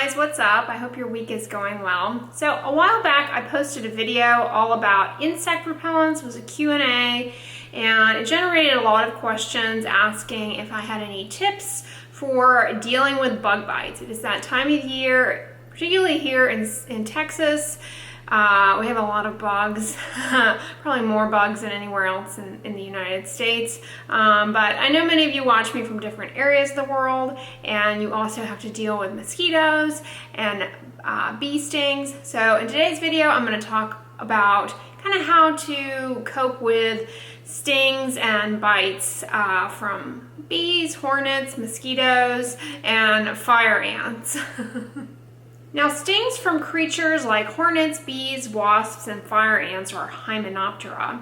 guys, what's up? I hope your week is going well. So a while back I posted a video all about insect repellents. It was a Q&A and it generated a lot of questions asking if I had any tips for dealing with bug bites. It is that time of year, particularly here in Texas. We have a lot of bugs, probably more bugs than anywhere else in the United States. But I know many of you watch me from different areas of the world, and you also have to deal with mosquitoes and bee stings. So in today's video, I'm going to talk about kind of how to cope with stings and bites from bees, hornets, mosquitoes, and fire ants. Now, stings from creatures like hornets, bees, wasps, and fire ants, or Hymenoptera,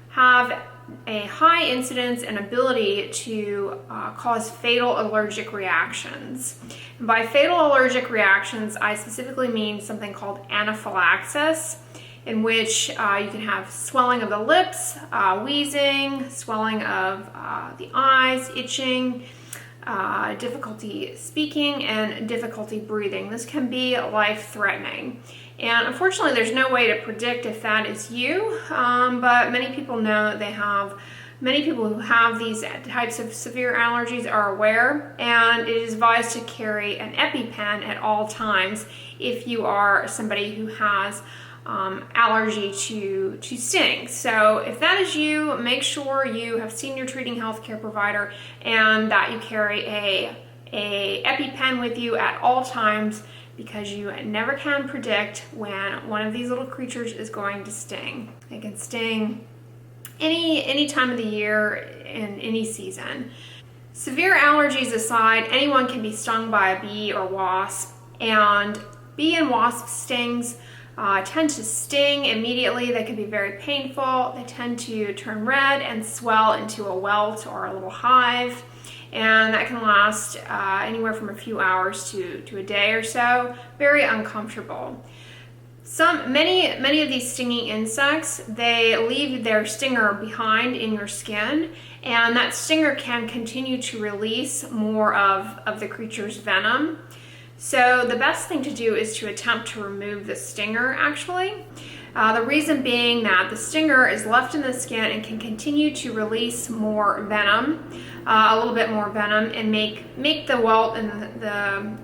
have a high incidence and ability to cause fatal allergic reactions. And by fatal allergic reactions, I specifically mean something called anaphylaxis, in which you can have swelling of the lips, wheezing, swelling of the eyes, itching, difficulty speaking, and difficulty breathing. This can be life-threatening. And unfortunately, there's no way to predict if that is you, but many people know they have. Many people who have these types of severe allergies are aware, and it is advised to carry an EpiPen at all times if you are somebody who has allergy to stings. So if that is you, make sure you have seen your treating healthcare provider and that you carry a EpiPen with you at all times, because you never can predict when one of these little creatures is going to sting. They can sting any time of the year in any season. Severe allergies aside, anyone can be stung by a bee or wasp, and bee and wasp stings tend to sting immediately. They can be very painful. They tend to turn red and swell into a welt or a little hive, and that can last anywhere from a few hours to a day or so. Very uncomfortable. Many of these stinging insects, they leave their stinger behind in your skin, and that stinger can continue to release more of the creature's venom. So the best thing to do is to attempt to remove the stinger, actually. The reason being that the stinger is left in the skin and can continue to release more venom, a little bit more venom, and make the welt and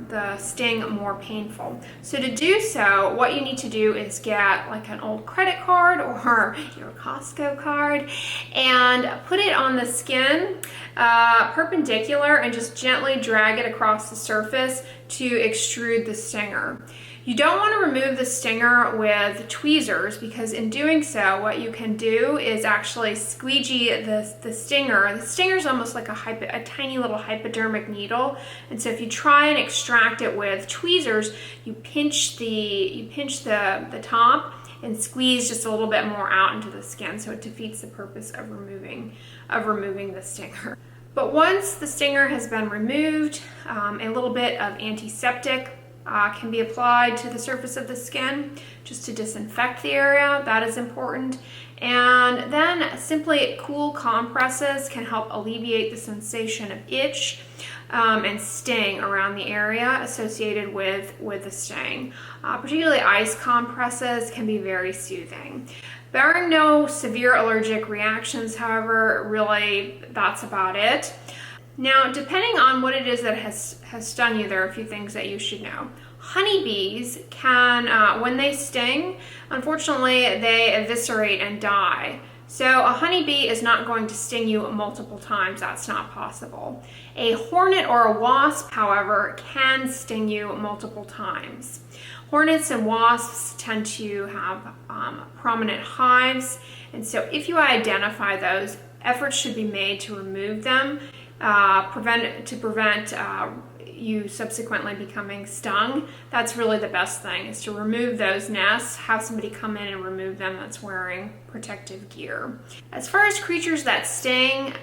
the sting more painful. So to do so, what you need to do is get like an old credit card or your Costco card and put it on the skin perpendicular and just gently drag it across the surface to extrude the stinger. You don't want to remove the stinger with tweezers, because in doing so, what you can do is actually squeegee the stinger. The stinger is almost like a tiny little hypodermic needle, and so if you try and extract it with tweezers, you pinch the top and squeeze just a little bit more out into the skin, so it defeats the purpose of removing the stinger. But once the stinger has been removed, a little bit of antiseptic can be applied to the surface of the skin just to disinfect the area. That is important. And then simply cool compresses can help alleviate the sensation of itch and sting around the area associated with the sting. Particularly ice compresses can be very soothing. Barring no severe allergic reactions, however, really that's about it. Now, depending on what it is that has stung you, there are a few things that you should know. Honeybees can, when they sting, unfortunately, they eviscerate and die. So a honeybee is not going to sting you multiple times. That's not possible. A hornet or a wasp, however, can sting you multiple times. Hornets and wasps tend to have prominent hives, and so if you identify those, efforts should be made to remove them, to prevent you subsequently becoming stung. That's really the best thing, is to remove those nests, have somebody come in and remove them that's wearing protective gear. As far as creatures that sting,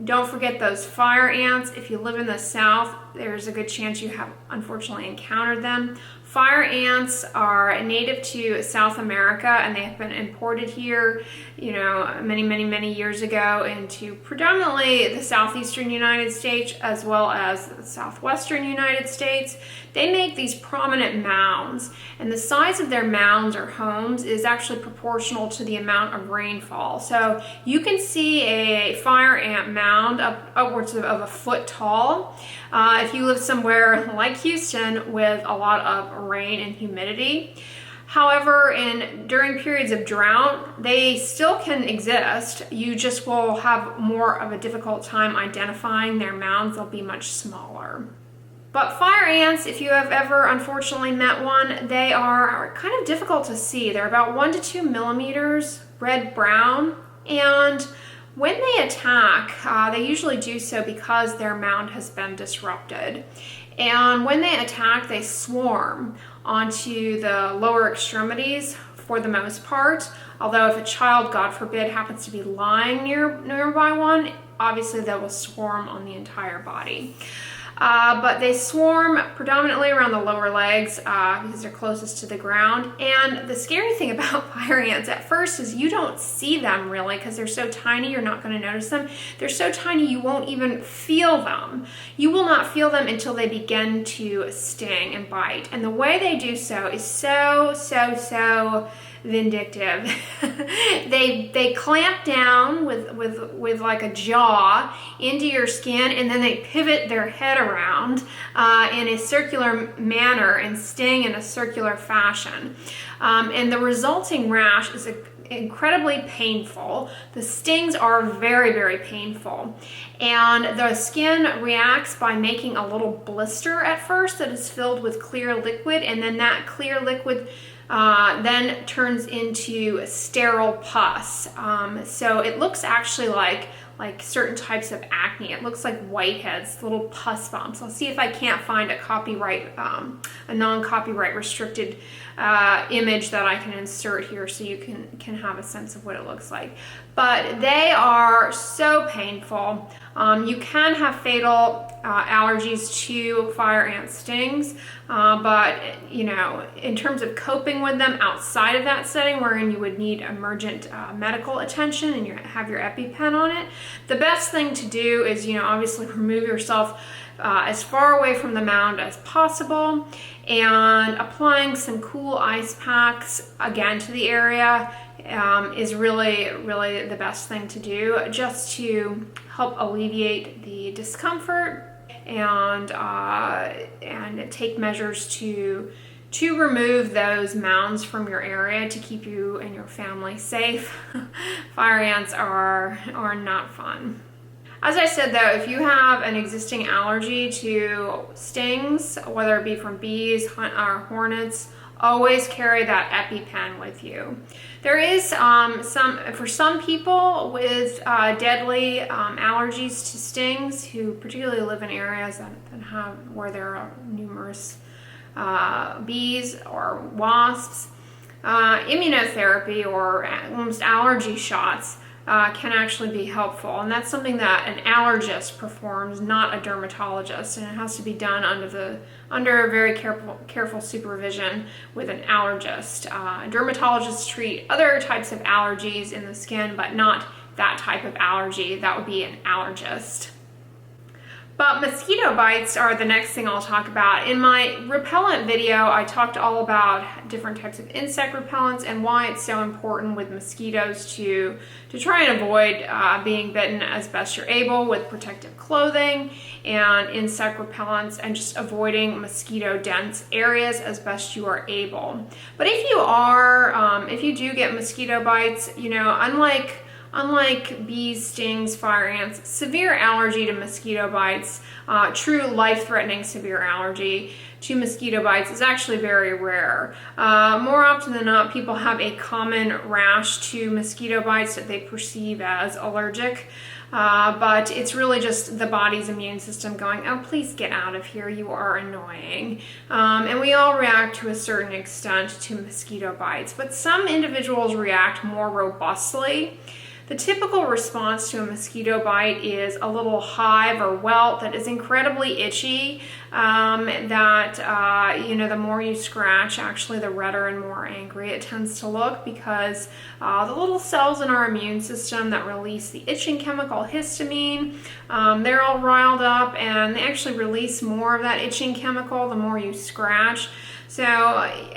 don't forget those fire ants. If you live in the South, there's a good chance you have unfortunately encountered them. Fire ants are native to South America, and they have been imported here, many years ago into predominantly the southeastern United States as well as the southwestern United States. they make these prominent mounds, and the size of their mounds or homes is actually proportional to the amount of rainfall. So you can see a fire ant mound upwards of a foot tall if you live somewhere like Houston with a lot of rain and humidity. However, during periods of drought, they still can exist. You just will have more of a difficult time identifying their mounds. They'll be much smaller. But fire ants, if you have ever unfortunately met one, they are kind of difficult to see. They're about 1 to 2 millimeters, red-brown, and when they attack, they usually do so because their mound has been disrupted. And when they attack, they swarm onto the lower extremities for the most part. Although if a child, God forbid, happens to be lying nearby one, obviously they will swarm on the entire body. But they swarm predominantly around the lower legs because they're closest to the ground. And the scary thing about fire ants at first is you don't see them really because they're so tiny, you're not going to notice them. They're so tiny you won't even feel them. You will not feel them until they begin to sting and bite. And the way they do so is so vindictive. they clamp down with like a jaw into your skin, and then they pivot their head around in a circular manner and sting in a circular fashion. And the resulting rash is incredibly painful. The stings are very painful, and the skin reacts by making a little blister at first that is filled with clear liquid, and then that clear liquid then turns into sterile pus. So it looks actually like certain types of acne. It looks like whiteheads, little pus bumps. I'll see if I can't find a non-copyright restricted image that I can insert here so you can have a sense of what it looks like. But they are so painful. You can have fatal allergies to fire ant stings, but you know, in terms of coping with them outside of that setting wherein you would need emergent medical attention and you have your EpiPen on it, the best thing to do is, you know, obviously remove yourself as far away from the mound as possible, and applying some cool ice packs again to the area is really the best thing to do, just to help alleviate the discomfort and take measures to remove those mounds from your area to keep you and your family safe. Fire ants are not fun. As I said though, if you have an existing allergy to stings, whether it be from bees or hornets, always carry that EpiPen with you. There is for some people with deadly allergies to stings, who particularly live in areas where there are numerous bees or wasps, immunotherapy or almost allergy shots can actually be helpful, and that's something that an allergist performs, not a dermatologist, and it has to be done under very careful supervision with an allergist. Dermatologists treat other types of allergies in the skin, but not that type of allergy. That would be an allergist. But mosquito bites are the next thing I'll talk about. In my repellent video, I talked all about different types of insect repellents and why it's so important with mosquitoes to try and avoid being bitten as best you're able with protective clothing and insect repellents, and just avoiding mosquito dense areas as best you are able. But if you do get mosquito bites, you know, unlike bees, stings, fire ants, severe allergy to mosquito bites, true life-threatening severe allergy to mosquito bites is actually very rare. More often than not, people have a common rash to mosquito bites that they perceive as allergic, but it's really just the body's immune system going, oh, please get out of here, you are annoying. And we all react to a certain extent to mosquito bites, but some individuals react more robustly. The typical response to a mosquito bite is a little hive or welt that is incredibly itchy, you know, the more you scratch, actually the redder and more angry it tends to look, because the little cells in our immune system that release the itching chemical histamine, they're all riled up, and they actually release more of that itching chemical the more you scratch. So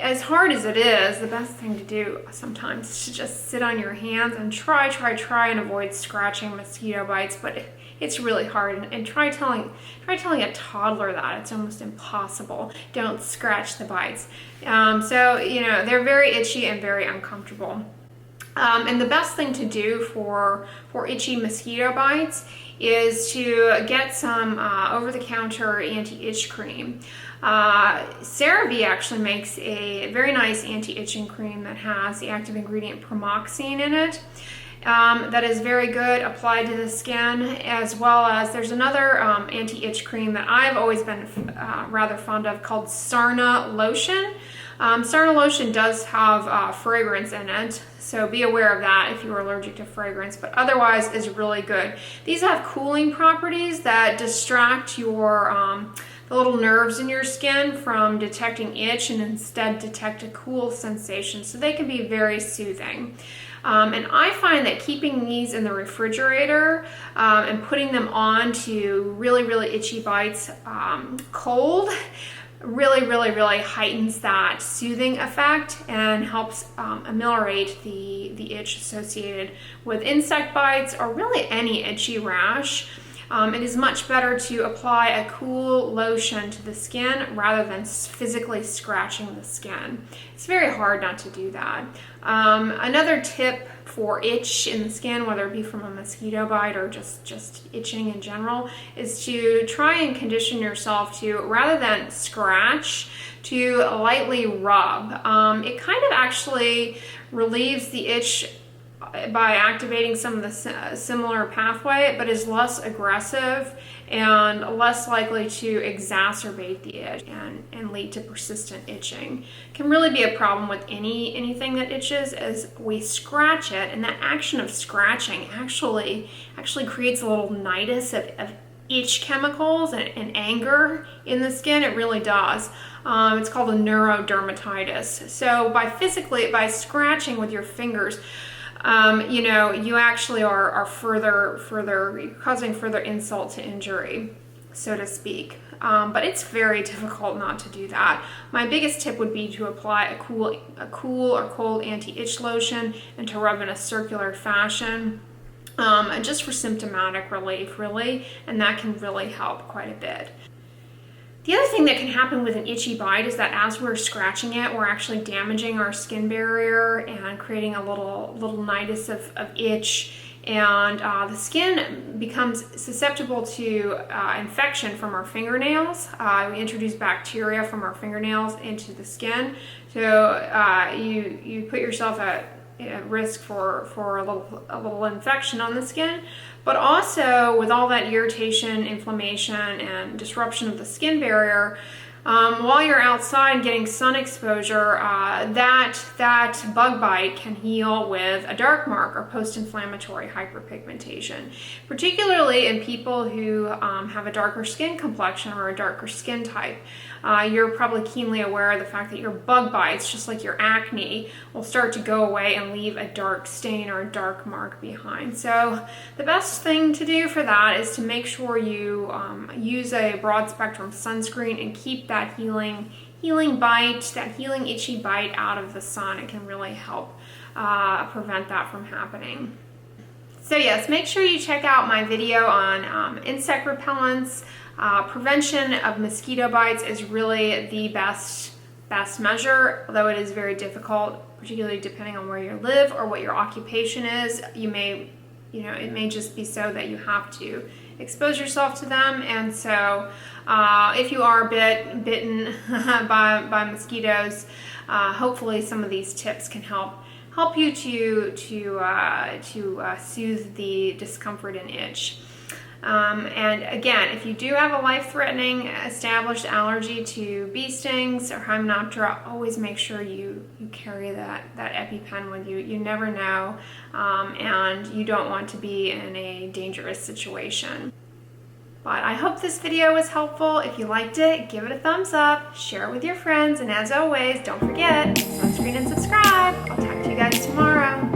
as hard as it is, the best thing to do sometimes is to just sit on your hands and try and avoid scratching mosquito bites, but it's really hard. And try telling a toddler that it's almost impossible. Don't scratch the bites. So, you know, they're very itchy and very uncomfortable. And the best thing to do for itchy mosquito bites is to get some over-the-counter anti-itch cream. CeraVe actually makes a very nice anti-itching cream that has the active ingredient Permethrin in it. That is very good applied to the skin, as well as there's another anti-itch cream that I've always been rather fond of called Sarna Lotion. Sarna Lotion does have fragrance in it, so be aware of that if you are allergic to fragrance, but otherwise is really good. These have cooling properties that distract your the little nerves in your skin from detecting itch and instead detect a cool sensation, so they can be very soothing. And I find that keeping these in the refrigerator and putting them on to really itchy bites cold really heightens that soothing effect and helps ameliorate the itch associated with insect bites or really any itchy rash. It is much better to apply a cool lotion to the skin rather than physically scratching the skin. It's very hard not to do that. Another tip for itch in the skin, whether it be from a mosquito bite or just itching in general, is to try and condition yourself to, rather than scratch, to lightly rub. It kind of actually relieves the itch by activating some of the similar pathway, but is less aggressive and less likely to exacerbate the itch and lead to persistent itching. It can really be a problem with anything that itches as we scratch it, and that action of scratching actually creates a little nidus of itch chemicals and anger in the skin. It really does. It's called a neurodermatitis. So by scratching with your fingers, you know, you actually are causing further insult to injury, so to speak. But it's very difficult not to do that. My biggest tip would be to apply a cool or cold anti-itch lotion and to rub in a circular fashion, just for symptomatic relief, really, and that can really help quite a bit. The other thing that can happen with an itchy bite is that as we're scratching it, we're actually damaging our skin barrier and creating a little nidus of itch, and the skin becomes susceptible to infection from our fingernails. We introduce bacteria from our fingernails into the skin, so you put yourself at risk for a little infection on the skin. But also, with all that irritation, inflammation, and disruption of the skin barrier, while you're outside getting sun exposure, that bug bite can heal with a dark mark or post-inflammatory hyperpigmentation, particularly in people who have a darker skin complexion or a darker skin type. You're probably keenly aware of the fact that your bug bites, just like your acne, will start to go away and leave a dark stain or a dark mark behind. So the best thing to do for that is to make sure you use a broad spectrum sunscreen and keep that healing bite, that healing itchy bite out of the sun. It can really help prevent that from happening. So yes, make sure you check out my video on insect repellents. Prevention of mosquito bites is really the best measure, although it is very difficult, particularly depending on where you live or what your occupation is. It may just be so that you have to expose yourself to them, and so if you are bitten by mosquitoes, hopefully some of these tips can help you to soothe the discomfort and itch. And again, if you do have a life-threatening established allergy to bee stings or Hymenoptera, always make sure you carry that EpiPen with you. You never know, and you don't want to be in a dangerous situation. But I hope this video was helpful. If you liked it, give it a thumbs up, share it with your friends, and as always, don't forget, sunscreen and subscribe. I'll talk to you guys tomorrow.